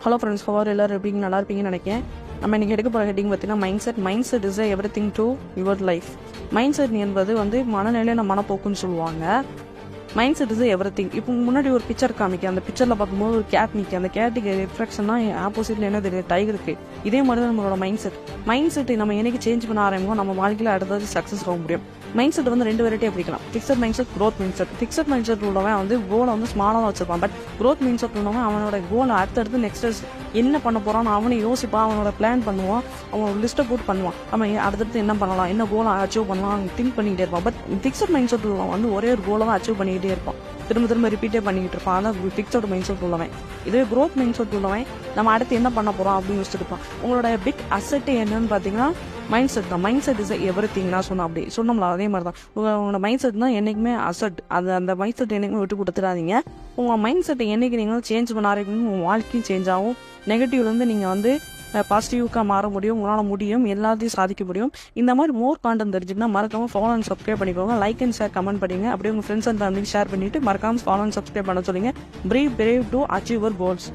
Hello friends, hour எல்லாரும் எப்படிங்க நல்லா இருப்பீங்கன்னு நினைக்கிறேன். நம்ம இன்றைக்கி எடுக்க போகிற ஹெட்டிங் பார்த்தீங்கன்னா mind set is every thing to your life. Mind set என்பது மனநிலையில மனப்போக்குன்னு சொல்லுவாங்க. Mind set is every thing. இப்போ முன்னாடி ஒரு பிக்சர் காமிக்க, அந்த பிக்சரில் பார்க்கும்போது ஒரு கேட் நிற்க, அந்த கேட்டுக்கு ரிஃப்ளெக்ஷன் தான் ஆப்போசிட்டில் என்ன தெரியுது, டைகருக்கு. இதே மாதிரி தான் நம்மளோட மைண்ட் செட் நம்ம என்னைக்கு சேஞ்ச் பண்ண ஆரம்பிக்கும், நம்ம வாழ்க்கையில் அடுத்தது சக்ஸஸ் ஆக முடியும். மைண்ட் செட் ரெண்டு வெரைட்டியாக பிடிக்கலாம். Fixed mind set, growth mind set. Fixed mind set உள்ளவன் கோலை ஸ்மாலாக வச்சிருப்பான். பட் க்ரோத் மைண்ட் செட் உள்ளவன் அவனோட கோலை அடுத்தடுத்து நெக்ஸ்ட் என்ன பண்ண போறான்னு அவனை யோசிப்பான், அவனோட பிளான் பண்ணுவான், அவனோட லிஸ்ட்டை போட்டு பண்ணுவான். அவன் அடுத்தடுத்து என்ன பண்ணலாம், என்ன கோலை அச்சீவ் பண்ணலாம் திங்க் பண்ணிக்கிட்டே இருப்பான். பட் ஃபிக்ஸட் மைண்ட் செட் உள்ளவன் ஒரே ஒரு கோலை தான் அச்சீவ் பண்ணிக்கிட்டே இருப்பான், திரும்ப ரிப்பீட்டே பண்ணிக்கிட்டு இருப்பான். அதான் ஃபிக்ஸட் மைண்ட் செட் உள்ளவன். இதுவே க்ரோத் மைண்ட் செட் உள்ளவன் நம்ம அடுத்து என்ன பண்ண போறோம் அப்படின்னு யோசிச்சுட்டு இருப்பான். உங்களோட பிக் அசெட் என்னன்னு பார்த்தீங்கன்னா மைண்ட் செட் தான். Mind set is every thing. நான் சொன்னோம்ல அதே மாதிரி தான். உங்களோட மைண்ட் செட் தான் என்னைக்குமே அசெட். அந்த மைண்ட் செட் என்னைக்குமே விட்டு கொடுத்துடாதீங்க. உங்கள் மைண்ட் செட்டை என்னைக்கு நீங்கள் சேஞ்ச் பண்ண ஆரம்பிக்கணும், உங்கள் வாழ்க்கையும் சேஞ்ச் ஆகும். நெகட்டிவ்லேருந்து நீங்கள் பாசிட்டிவ்க்காக மாற முடியும். உங்களால் முடியும், எல்லாத்தையும் சாதிக்க முடியும். இந்த மாதிரி மோர் கான்டென்ட் தெரிஞ்சுன்னா மறக்காமல் ஃபாலோ அண்ட் சப்ஸ்கிரைப் பண்ணிக்கோங்க. லைக் அண்ட் ஷேர் கமெண்ட் பண்ணுங்க. அப்படியே உங்கள் ஃப்ரெண்ட்ஸ் அண்ட் ஃபேமிலிக்கு ஷேர் பண்ணிட்டு மறக்காமல் ஃபாலோ அண்ட் சப்ஸ்கிரைப் பண்ண சொல்லுங்க. Brave to achieve your goals.